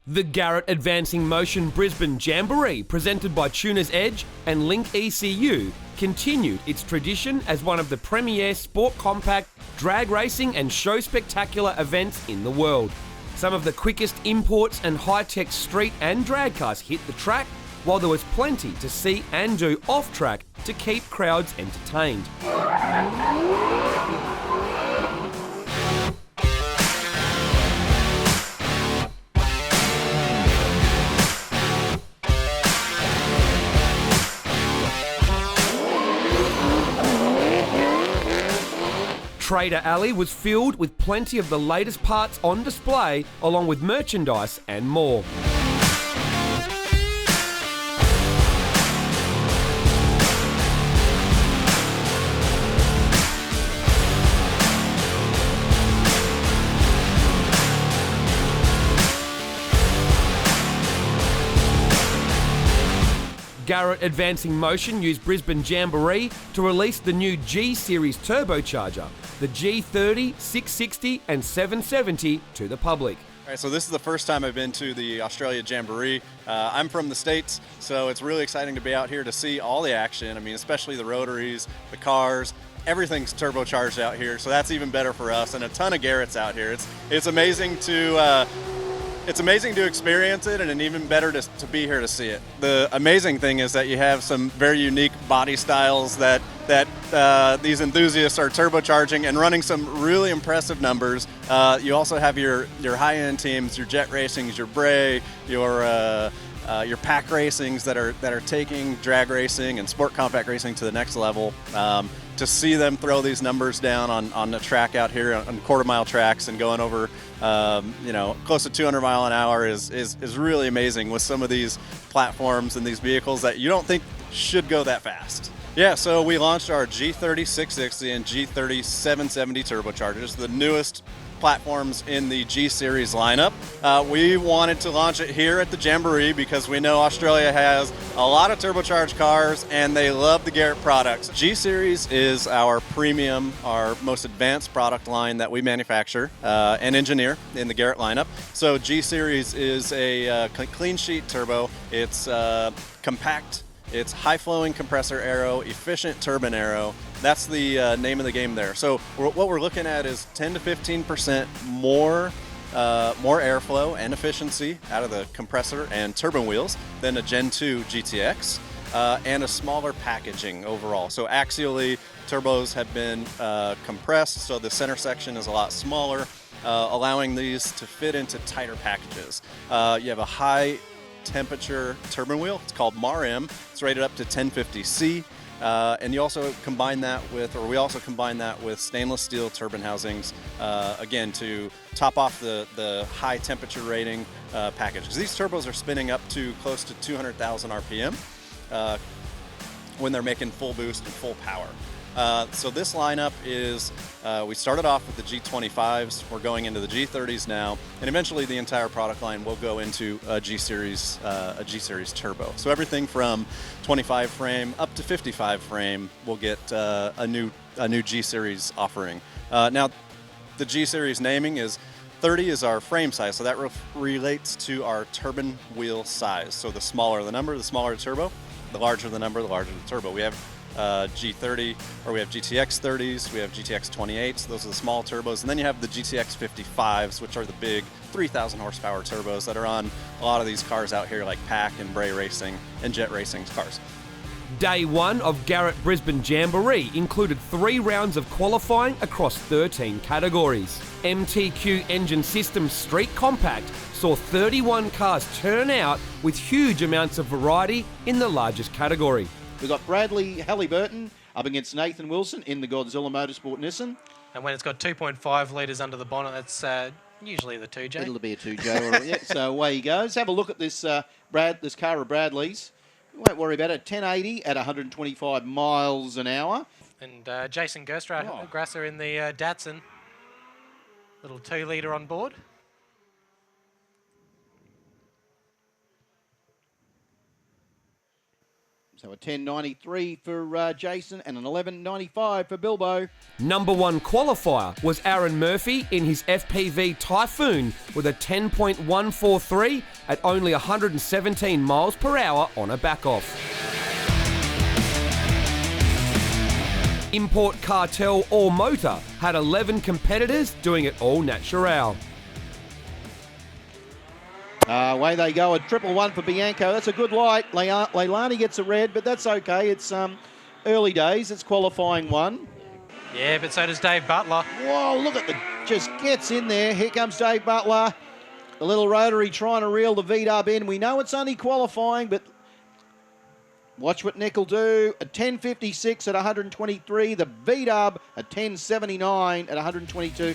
The Garrett Advancing Motion Brisbane Jamboree, presented by Tuner's Edge and Link ECU, continued its tradition as one of the premier sport compact, drag racing and show spectacular events in the world. Some of the quickest imports and high-tech street and drag cars hit the track, while there was plenty to see and do off-track to keep crowds entertained. Trader Alley was filled with plenty of the latest parts on display, along with merchandise and more. Garrett Advancing Motion used Brisbane Jamboree to release the new G Series turbocharger, the G30, 660 and 770 to the public. All right, so this is the first time I've been to the Australia Jamboree. I'm from the States, so it's really exciting to be out here to see all the action. I mean, especially the rotaries, the cars, everything's turbocharged out here, so that's even better for us, and a ton of Garretts out here. It's amazing to experience it, and even better to be here to see it. The amazing thing is that you have some very unique body styles that these enthusiasts are turbocharging and running some really impressive numbers. You also have your high-end teams, your jet racings, your Bray, your pack racings that are taking drag racing and sport compact racing to the next level. To see them throw these numbers down on the track out here on quarter-mile tracks and going over, close to 200 mile an hour is really amazing with some of these platforms and these vehicles that you don't think should go that fast. Yeah, so we launched our G30 660 and G30 770 turbochargers, the newest platforms in the G Series lineup. We wanted to launch it here at the Jamboree because we know Australia has a lot of turbocharged cars and they love the Garrett products. G Series is our premium, our most advanced product line that we manufacture and engineer in the Garrett lineup. So G Series is a clean sheet turbo. It's compact. It's high-flowing compressor aero, efficient turbine aero. That's the name of the game there. So what we're looking at is 10 to 15% more airflow and efficiency out of the compressor and turbine wheels than a Gen 2 GTX, and a smaller packaging overall. So axially, turbos have been compressed, so the center section is a lot smaller, allowing these to fit into tighter packages. You have a high temperature turbine wheel. It's called MAR-M. It's rated up to 1050C. And you also combine that with, or we also combine that with stainless steel turbine housings, again, to top off the high temperature rating package. Because these turbos are spinning up to close to 200,000 RPM when they're making full boost and full power. So this lineup is, we started off with the G25s, we're going into the G30s now, and eventually the entire product line will go into a G Series turbo. So everything from 25 frame up to 55 frame will get a new G Series offering. Now, the G Series naming is 30 is our frame size, so that relates to our turbine wheel size. So the smaller the number, the smaller the turbo, the larger the number, the larger the turbo. We have G30, or we have GTX 30s, we have GTX 28s, those are the small turbos, and then you have the GTX 55s, which are the big 3,000 horsepower turbos that are on a lot of these cars out here like Pack and Bray Racing and Jet Racing cars. Day 1 of Garrett Brisbane Jamboree included 3 rounds of qualifying across 13 categories. MTQ Engine Systems Street Compact saw 31 cars turn out with huge amounts of variety in the largest category. We've got Bradley Halliburton up against Nathan Wilson in the Godzilla Motorsport Nissan. And when it's got 2.5 litres under the bonnet, that's usually the 2J. It'll be a 2J. Yeah, so away he goes. Have a look at this this car of Bradley's. We won't worry about it. 1080 at 125 miles an hour. And Jason Grasser in the Datsun. Little 2-litre on board. So a 1093 for Jason and an 1195 for Bilbo. Number 1 qualifier was Aaron Murphy in his FPV Typhoon with a 10.143 at only 117 miles per hour on a back-off. Import Cartel All Motor had 11 competitors doing it all natural. Away they go, a 111 for Bianco. That's a good light. Leilani gets a red, but that's okay. It's early days. It's qualifying 1. Yeah, but so does Dave Butler. Whoa, look at just gets in there. Here comes Dave Butler. The little rotary trying to reel the V-dub in. We know it's only qualifying, but watch what Nick will do. A 1056 at 123. The V-dub a 1079 at 122.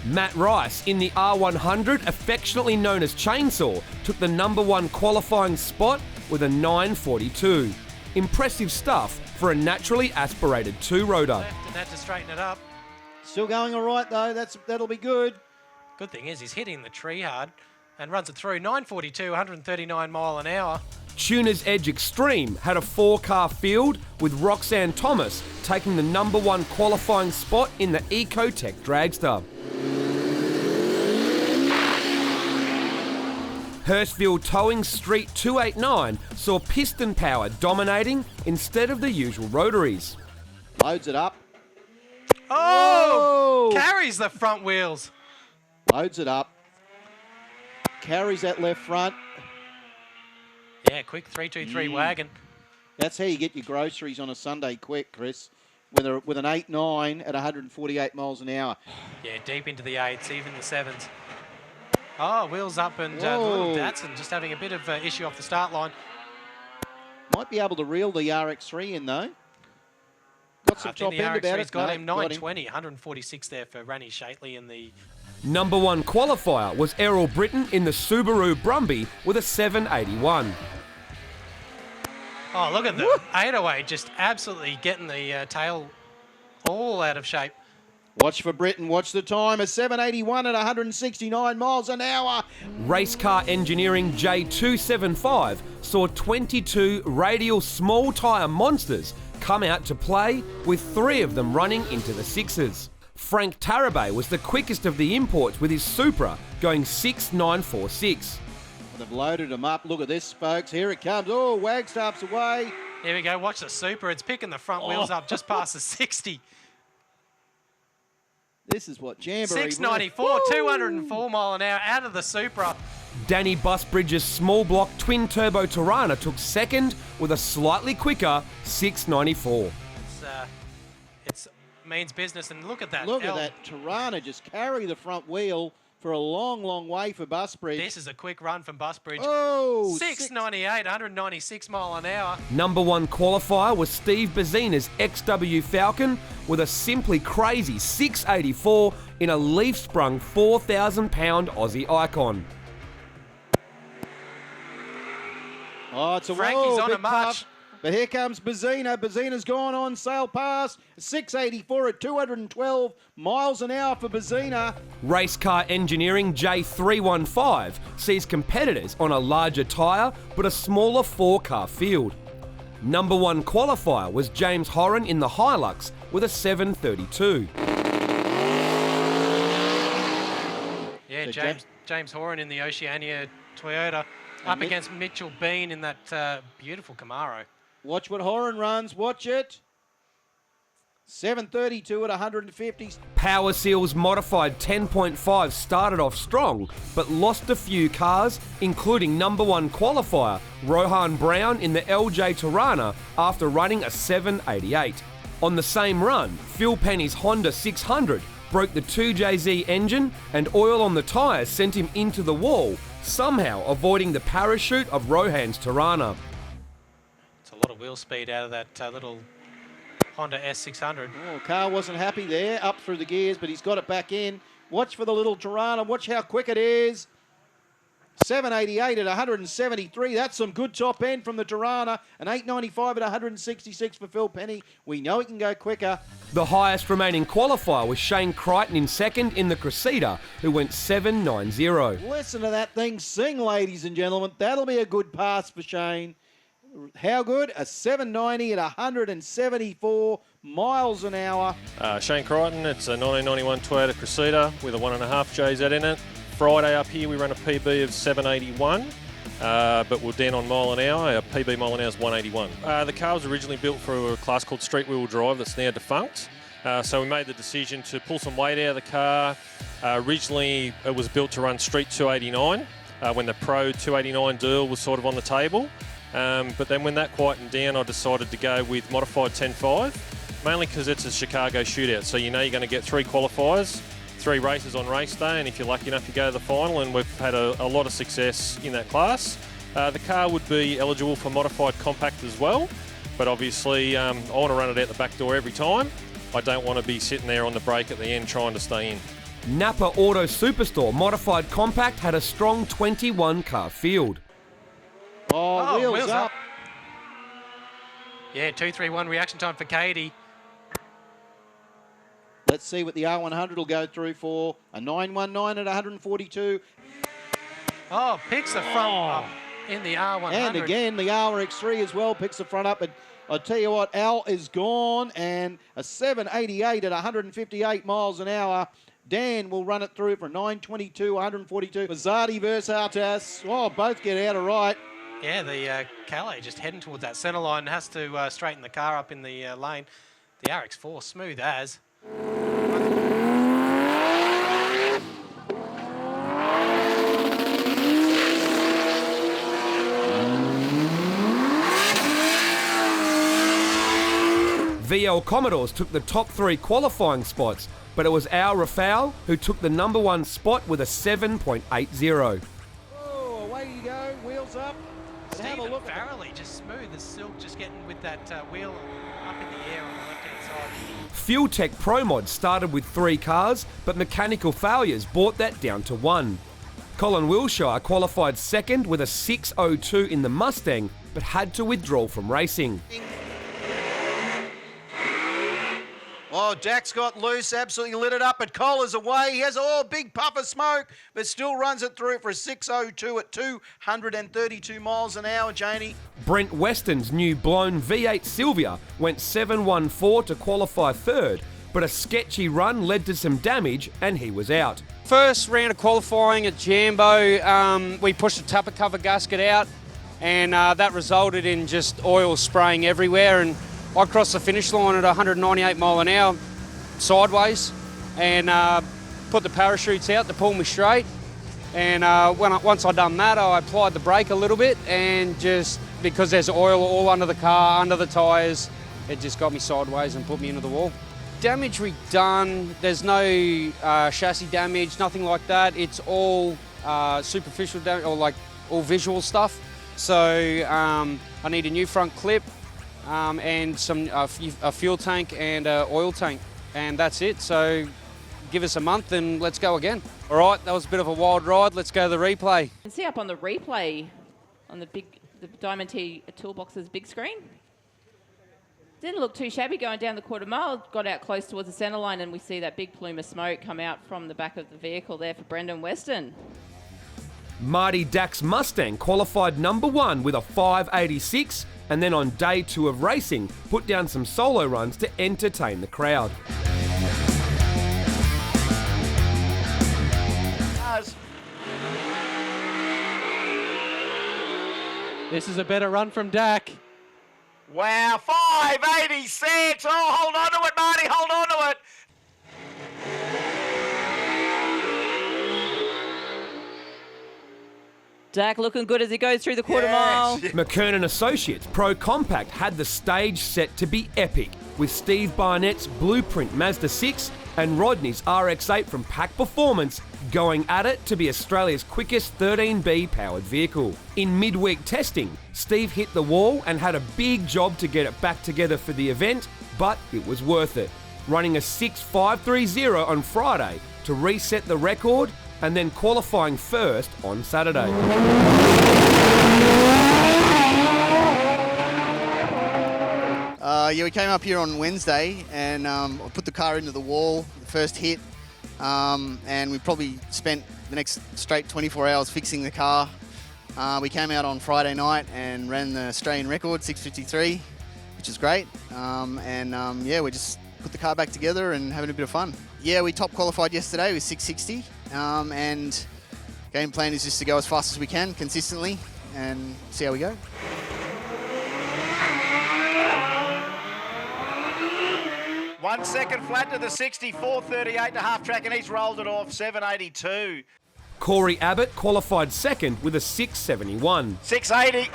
Matt Rice in the R100, affectionately known as Chainsaw, took the number 1 qualifying spot with a 942. Impressive stuff for a naturally aspirated 2-rotor. And that to straighten it up. Still going all right though. That'll be good. Good thing is he's hitting the tree hard and runs it through. 942, 139 mile an hour. Tuner's Edge Extreme had a 4-car field with Roxanne Thomas taking the number 1 qualifying spot in the Ecotech Dragster. Hurstville Towing Street 289 saw piston power dominating instead of the usual rotaries. Loads it up. Oh! Whoa! Carries the front wheels. Loads it up. Carries that left front. Yeah, quick 323 wagon. That's how you get your groceries on a Sunday quick, Chris. With an 8.9 at 148 miles an hour. Yeah, deep into the 8s, even the 7s. Oh, wheels up and the little Datsun just having a bit of issue off the start line. Might be able to reel the RX3 in though. Got some top the end about RX3's it. got him 920, 146 there for Ranny Shatley in the... Number 1 qualifier was Errol Britton in the Subaru Brumby with a 781. Oh, look at the 808 just absolutely getting the tail all out of shape. Watch for Britain. Watch the time. A 781 at 169 miles an hour. Race Car Engineering J275 saw 22 radial small tyre monsters come out to play, with 3 of them running into the 6s. Frank Tarabay was the quickest of the imports with his Supra, going 6.946. They've loaded them up. Look at this, folks. Here it comes. Oh, Wagstaff's away. Here we go. Watch the Super. It's picking the front wheels up just past the 60. This is what Jamboree... 694, 204 mile an hour out of the Supra. Danny Busbridge's small block twin turbo Tirana took 2nd with a slightly quicker 694. It's means business, and look at that. Look at that Tirana just carry the front wheel for a long, long way for Busbridge. This is a quick run from Busbridge. Oh! 698, 196 mile an hour. Number 1 qualifier was Steve Bazina's XW Falcon with a simply crazy 684 in a leaf-sprung 4,000-pound Aussie Icon. Oh, it's a Frankie's on big a march. puff. But here comes Bazina. Bazina's gone on sail pass. 684 at 212 miles an hour for Bazina. Race Car Engineering J315 sees competitors on a larger tyre but a smaller 4-car field. Number 1 qualifier was James Horan in the Hilux with a 732. Yeah, James Horan in the Oceania Toyota up against Mitchell Bean in that beautiful Camaro. Watch what Horan runs. Watch it. 732 at 150. Power Seal's modified 10.5 started off strong, but lost a few cars, including number 1 qualifier Rohan Brown in the LJ Tirana after running a 788. On the same run, Phil Penny's Honda 600 broke the 2JZ engine, and oil on the tyres sent him into the wall, somehow avoiding the parachute of Rohan's Tirana. It's a lot of wheel speed out of that little Honda S600. Oh, car wasn't happy there, up through the gears, but he's got it back in. Watch for the little Tirana. Watch how quick it is. 788 at 173. That's some good top end from the Tirana. An 895 at 166 for Phil Penny. We know he can go quicker. The highest remaining qualifier was Shane Crichton in second in the Cressida, who went 790. Listen to that thing sing, ladies and gentlemen. That'll be a good pass for Shane. How good? A 790 at 174 miles an hour. Shane Crichton, it's a 1991 Toyota Cressida with a 1.5 JZ in it. Friday up here we ran a PB of 781, but we're down on mile an hour. Our PB mile an hour is 181. The car was originally built for a class called street wheel drive that's now defunct. So we made the decision to pull some weight out of the car. Originally it was built to run street 289 when the Pro 289 deal was sort of on the table. But then when that quietened down, I decided to go with modified 10.5, mainly because it's a Chicago shootout. So you know you're going to get 3 qualifiers, 3 races on race day, and if you're lucky enough, you go to the final, and we've had a lot of success in that class. The car would be eligible for modified compact as well, but obviously I want to run it out the back door every time. I don't want to be sitting there on the brake at the end trying to stay in. Napa Auto Superstore modified compact had a strong 21 car field. Oh, wheels up. Yeah, 2-3-1 reaction time for Katie. Let's see what the R100 will go through for. A 919 at 142. Oh, picks the front up in the R100. And again, the RX3 as well picks the front up. But I'll tell you what, Al is gone. And a 788 at 158 miles an hour. Dan will run it through for 922, 142. Mazzardi versus Artas. Oh, both get out of right. Yeah, the Calais just heading towards that centre line, has to straighten the car up in the lane. The RX4 smooth as. VL Commodores took the top 3 qualifying spots, but it was Al Rafal who took the number 1 spot with a 7.80. Oh, away you go, wheels up. Stephen Farrelly, just smooth as silk, just getting with that wheel up in the air on the left-hand side. FuelTech Pro Mod started with 3 cars, but mechanical failures brought that down to 1. Colin Wilshire qualified second with a 6.02 in the Mustang, but had to withdraw from racing. Oh, Dax got loose, absolutely lit it up, but Collar's away. He has a big puff of smoke, but still runs it through for a 6.02 at 232 miles an hour, Janie. Brent Weston's new blown V8 Sylvia went 7.14 to qualify third, but a sketchy run led to some damage and he was out. First round of qualifying at Jambo, we pushed the tupper cover gasket out, and that resulted in just oil spraying everywhere, and I crossed the finish line at 198 mile an hour sideways and put the parachutes out to pull me straight. And once I'd done that, I applied the brake a little bit, and just because there's oil all under the car, under the tyres, it just got me sideways and put me into the wall. Damage redone, there's no chassis damage, nothing like that. It's all superficial damage, or like all visual stuff. So I need a new front clip, and a fuel tank and an oil tank, and that's it. So give us a month and let's go again. All right, that was a bit of a wild ride. Let's go to the replay. You can see up on the replay on the Diamond T Toolbox's big screen. Didn't look too shabby going down the quarter mile. Got out close towards the centre line, and we see that big plume of smoke come out from the back of the vehicle there for Brendan Weston. Marty Dack's Mustang qualified number 1 with a 5.86, and then on day 2 of racing put down some solo runs to entertain the crowd. This is a better run from Dak. Wow, 5.86. Oh, hold on to it, Marty. Dak looking good as he goes through the quarter mile. McKernan Associates Pro Compact had the stage set to be epic, with Steve Barnett's Blueprint Mazda 6 and Rodney's RX-8 from Pack Performance going at it to be Australia's quickest 13B powered vehicle. In midweek testing, Steve hit the wall and had a big job to get it back together for the event, but it was worth it. Running a 6.530 on Friday to reset the record and then qualifying first on Saturday. We came up here on Wednesday and I put the car into the wall, the first hit, and we probably spent the next straight 24 hours fixing the car. We came out on Friday night and ran the Australian record, 6:53, which is great. We just put the car back together and having a bit of fun. Yeah, we top qualified yesterday with 6:60, and game plan is just to go as fast as we can consistently and see how we go. One second flat to the 64.38 to half track, and he's rolled it off 7.82. Corey Abbott qualified second with a 6.71. 6.80.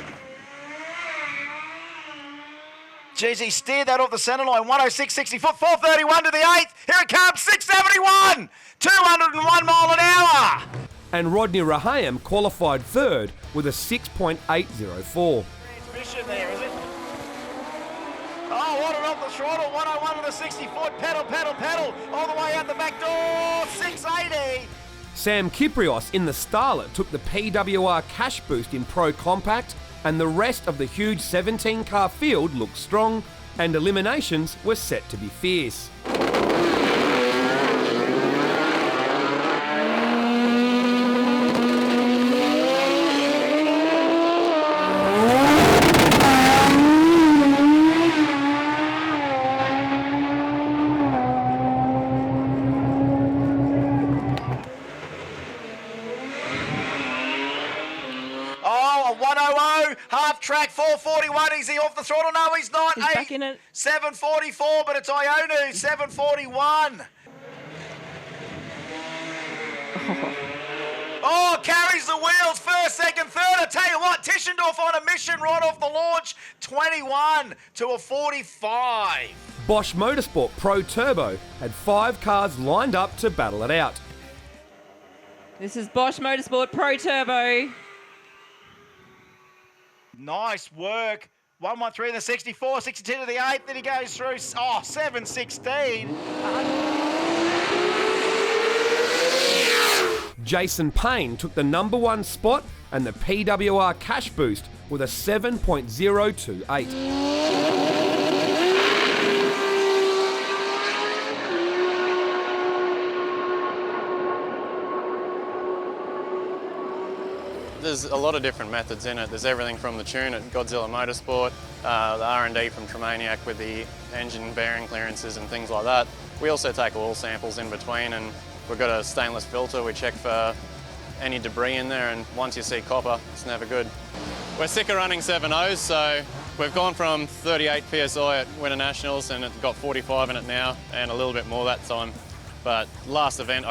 Jeez, he steered that off the centre line. 106.64, 4.31 to the 8th. Here it comes, 6.71. 201 mile an hour. And Rodney Raham qualified third with a 6.804. Transmission there, is it? Oh, what an off the throttle. 101 to the 60-foot. Pedal, pedal, pedal. All the way out the back door. 6.80. Sam Kiprios in the Starlet took the PWR cash boost in Pro Compact, and the rest of the huge 17-car field looked strong, and eliminations were set to be fierce. Half track, 4.41. Is he off the throttle? No, he's not. He's back in it. 7.44, but it's Ionu, 7.41. Oh, carries the wheels, first, second, third. I tell you what, Tischendorf on a mission right off the launch, 21 to a 45. Bosch Motorsport Pro Turbo had 5 cars lined up to battle it out. This is Bosch Motorsport Pro Turbo. Nice work. 113 to the 64, 62 to the 8. Then he goes through, 7.16. Jason Payne took the number 1 spot and the PWR cash boost with a 7.028. There's a lot of different methods in it. There's everything from the tune at Godzilla Motorsport, the R&D from Tremaniac with the engine bearing clearances and things like that. We also take oil samples in between, and we've got a stainless filter. We check for any debris in there, and once you see copper, it's never good. We're sick of running 7.0s, so we've gone from 38 PSI at Winter Nationals, and it's got 45 in it now, and a little bit more that time. But last event,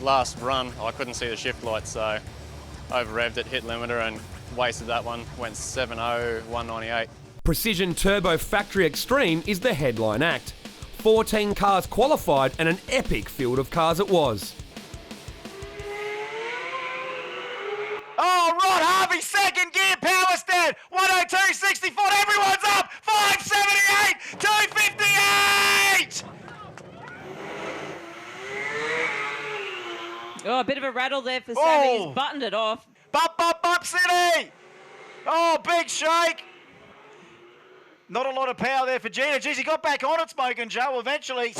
last run, I couldn't see the shift lights, so over-revved it, hit limiter and wasted that one, went 7.0, 198. Precision Turbo Factory Extreme is the headline act. 14 cars qualified and an epic field of cars it was. Oh, Rod Harvey, second gear, power stand, 102, 64, everyone's up, 578, 258! Oh, a bit of a rattle there for Sammy. He's buttoned it off. Bump, bump, bump, City! Oh, big shake. Not a lot of power there for Gina. Geez, he got back on it, Smoking Joe, eventually.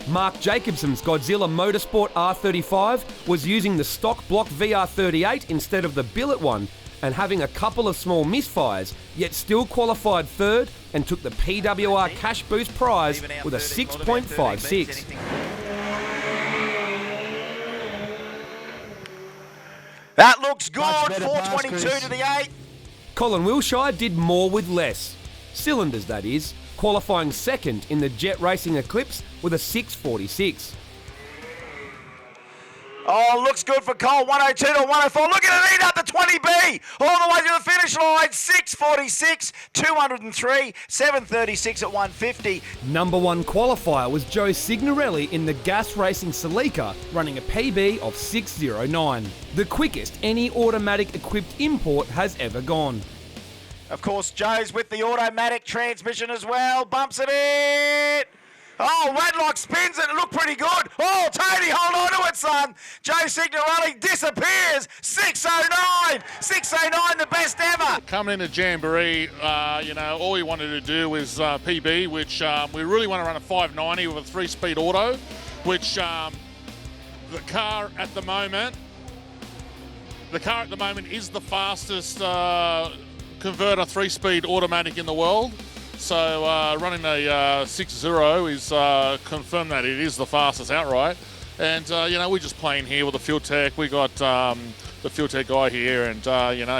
Mark Jacobson's Godzilla Motorsport R35 was using the stock block VR38 instead of the billet one, and having a couple of small misfires, yet still qualified third and took the PWR Cash Boost prize with a 6.56. That looks good. 422 to the 8. Colin Wilshire did more with less. Cylinders, that is, qualifying second in the Jet Racing Eclipse with a 6.46. Oh, looks good for Cole. 102 to 104. Look at it eat up the 20B. All the way to the finish line. 6.46, 203, 7.36 at 150. Number one qualifier was Joe Signorelli in the Gas Racing Celica, running a PB of 6.09. The quickest any automatic equipped import has ever gone. Of course, Joe's with the automatic transmission as well. Bumps it in. Oh, Wadlock spins it. It looked pretty good. Oh, Tony, hold on to it, son. Joe Signorelli disappears. 6.09. 6.09, the best ever. Coming into Jamboree, all we wanted to do was PB, which we really want to run a 590 with a 3-speed auto, which the car at the moment is the fastest converter 3-speed automatic in the world. So running a 6.0 is confirmed that it is the fastest outright. And, we're just playing here with the FuelTech. We got the FuelTech guy here, and,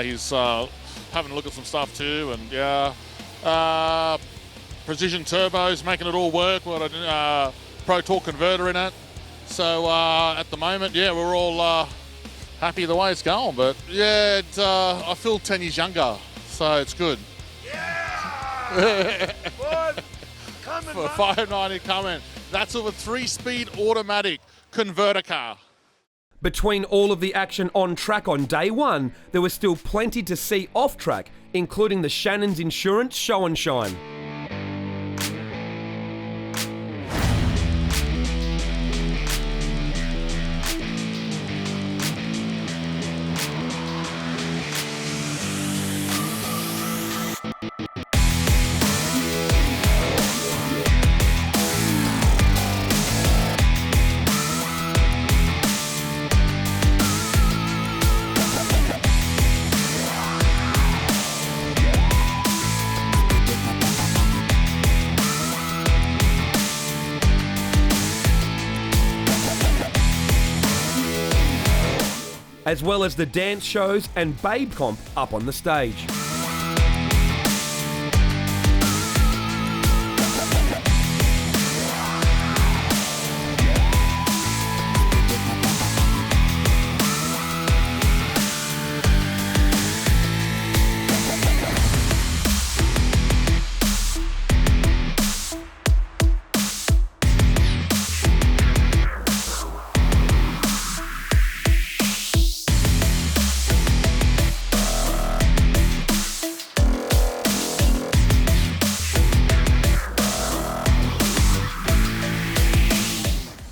he's having a look at some stuff too. And, precision turbos, making it all work. We've got a Pro Torque converter in it. So at the moment, we're all happy the way it's going. But, I feel 10 years younger, so it's good. Coming, 590 coming. That's with a 3-speed automatic converter car. Between all of the action on track on day one, there was still plenty to see off track, including the Shannon's Insurance Show and Shine. As well as the dance shows and Babe Comp up on the stage.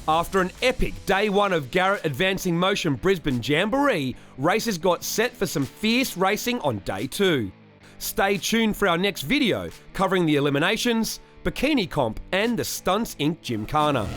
After an epic day one of Garrett Advancing Motion Brisbane Jamboree, races got set for some fierce racing on day two. Stay tuned for our next video covering the eliminations, Bikini Comp and the Stunts Inc. Gymkhana.